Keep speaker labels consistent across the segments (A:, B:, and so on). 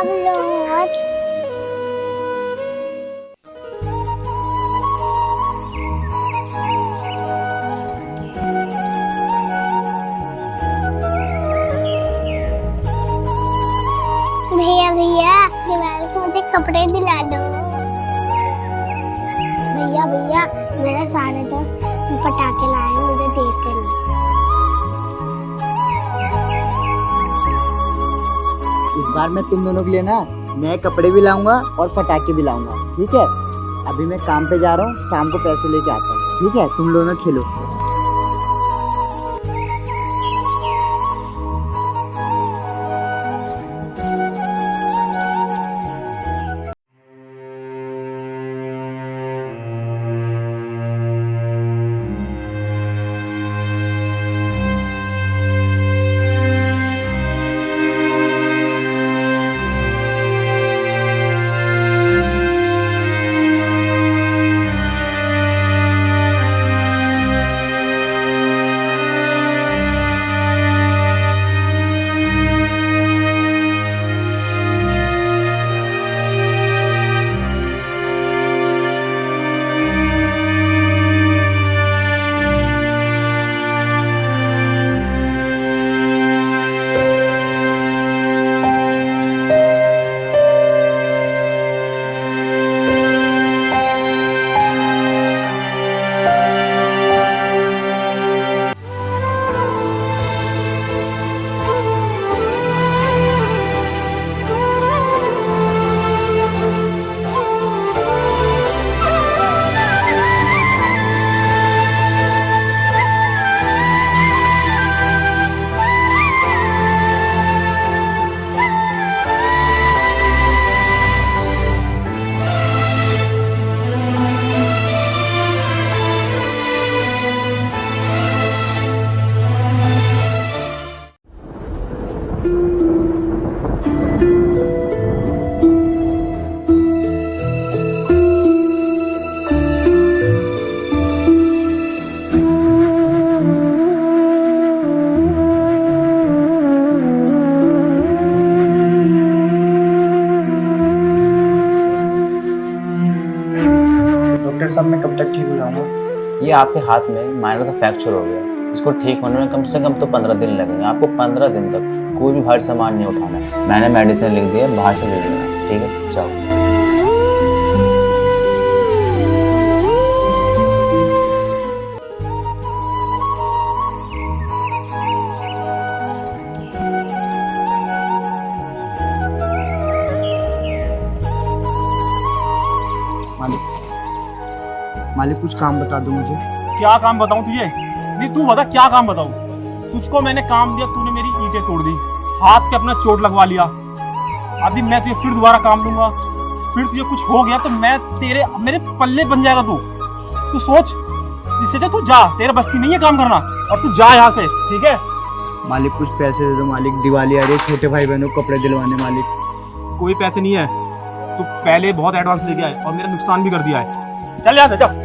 A: सब लोग भैया भैया दिवाली को मुझे कपड़े दिला दो। भैया भैया मेरे सारे दोस्त पटाखे लाए मुझे देते नहीं।
B: इस बार मैं तुम दोनों के लिए ना नए कपड़े भी लाऊंगा और पटाखे भी लाऊंगा, ठीक है। अभी मैं काम पे जा रहा हूँ, शाम को पैसे लेके आता हूँ, ठीक है। तुम दोनों खेलो। डॉक्टर साहब मैं कब तक ठीक हो जाऊंगा?
C: ये आपके हाथ में माइनर सा फ्रैक्चर हो गया। इसको ठीक होने में कम से कम तो 15 दिन लगेंगे। आपको 15 दिन तक कोई भी भारी सामान नहीं उठाना है। मैंने मेडिसिन लिख दी है, बाहर से ले लेना, ठीक है। जाओ।
B: मालिक मालिक कुछ काम बता दो मुझे।
D: क्या काम बताऊं तुझे? नहीं तू बता क्या काम बताऊं? तुझको मैंने काम दिया, तूने मेरी ईंटें तोड़ दी, हाथ पे अपना चोट लगवा लिया। अभी मैं तुझे फिर दोबारा काम दूंगा, फिर तुझे कुछ हो गया तो मैं मेरे पल्ले बन जाएगा तू सोच। इससे अच्छा तू जा, तेरे बस की नहीं है काम करना, और तू जा यहाँ से, ठीक है।
B: मालिक कुछ पैसे दे दो मालिक, दिवाली आ रही है, छोटे भाई बहनों को कपड़े दिलवाने। मालिक
D: कोई पैसे नहीं है, तू पहले बहुत एडवांस लेके आए और मेरा नुकसान भी कर दिया है। चल यहाँ से, चल।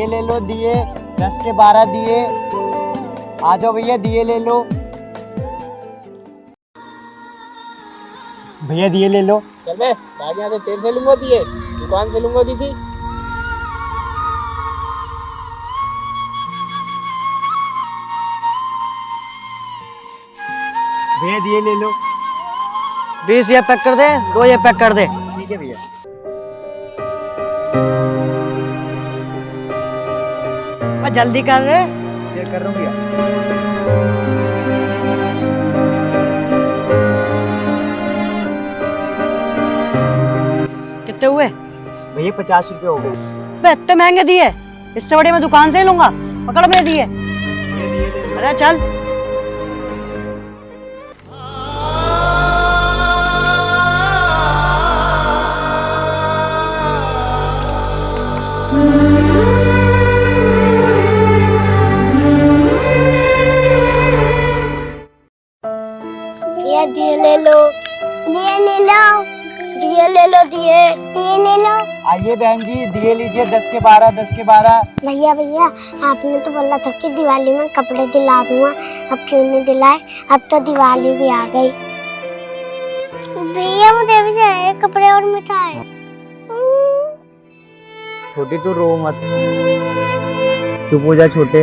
B: दिए ले लो दिए, 10 के 12 दिए। आ जाओ भैया दिए ले लो। भैया दिए ले लो।
E: चल बे, भाग यहाँ से, तेल से लूंगा दिए, दुकान से लूंगा दीदी।
B: भैया दिए ले लो।
F: 20 ये पैक कर दे, 2 ये पैक कर दे।
B: ठीक है भैया।
F: मैं जल्दी कर रहे।
B: चेक कर रहा हूँ भैया।
F: कितने हुए?
B: भैया 50 रुपये हो गए।
F: बे इतने महंगे दिए, इससे बड़े मैं दुकान से ही लूंगा। पकड़ मेरे दिए। अरे चल।
A: भैया दिए ले लो, दिए ले लो, दिए ले लो, दिए दिए ले लो।
B: आइए बहन जी दिए लीजिए, 10 के 12, 10 के 12।
A: भैया भैया आपने तो बोला था कि दिवाली में कपड़े दिला दूंगा, अब क्यों नहीं दिलाए? अब तो दिवाली भी आ गई। भैया मुझे भी चाहिए कपड़े और मिठाई।
B: छोटी तू रो मत, चुप हो जा छोटे।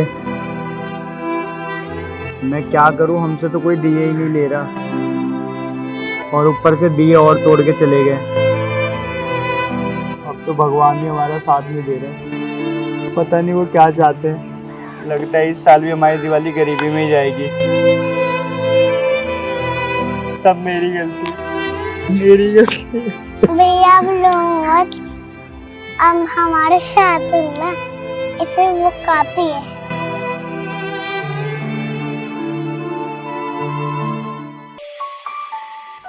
B: मैं क्या करूं, हमसे तो कोई दिए ही नहीं ले रहा, और ऊपर से दिए और तोड़ के चले गए। अब तो भगवान भी हमारा साथ नहीं दे रहे। पता नहीं वो क्या चाहते हैं। लगता है इस साल भी हमारी दिवाली गरीबी में ही जाएगी। सब मेरी गलती, मेरी गलती।
A: भैया अब लो मत, अब हमारे साथ हो ना, इसे वो काफी है।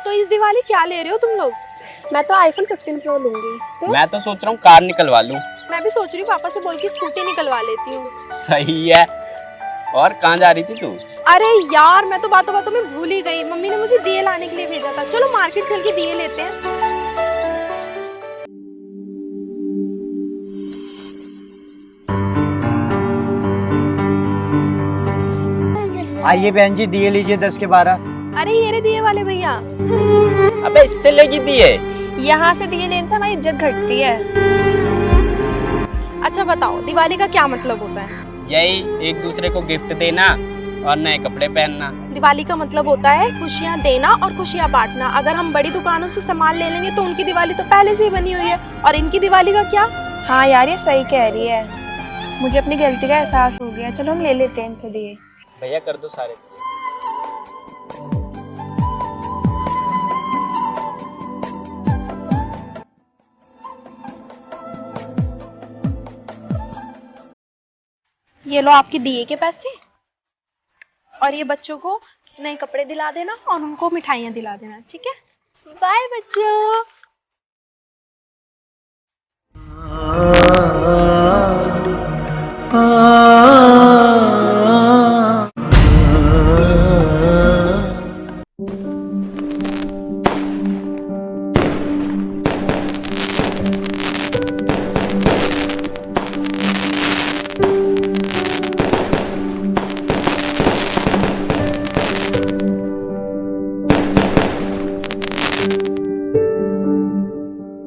G: तो इस दिवाली क्या ले रहे हो तुम लोग?
H: मैं तो आईफोन 15 प्रो लूंगी।
E: मैं तो सोच रहा हूँ कार निकलवा लूँ।
G: मैं भी सोच रही हूँ पापा से बोल के स्कूटी निकलवा लेती हूँ।
E: सही है। और कहाँ जा रही थी तू?
G: अरे यार मैं तो बातों बातों में भूल ही गई, मम्मी ने मुझे दिए लाने के लिए भेजा था। चलो मार्केट चल के दिए लेते हैं।
B: आइए बहन जी दिए लीजिए, 10 के 12।
G: अरे ये रे दिए वाले भैया।
E: अबे इससे लेगी दिए।
H: यहाँ से दिए लेने से हमारी इज्जत घटती है।
G: अच्छा बताओ दिवाली का क्या मतलब होता है?
E: यही एक दूसरे को गिफ्ट देना और नए कपड़े पहनना।
G: दिवाली का मतलब होता है खुशियाँ देना और खुशियाँ बांटना। अगर हम बड़ी दुकानों से सामान ले लेंगे तो उनकी दिवाली तो पहले से ही बनी हुई है, और इनकी दिवाली का क्या?
H: हाँ यार ये सही कह रही है, मुझे अपनी गलती का एहसास हो गया। चलो हम ले लेते हैं इनसे दिए।
E: भैया कर दो सारे।
G: ये लो आपके दिए के पैसे, और ये बच्चों को नए कपड़े दिला देना और उनको मिठाइयाँ दिला देना, ठीक है? बाय बच्चों।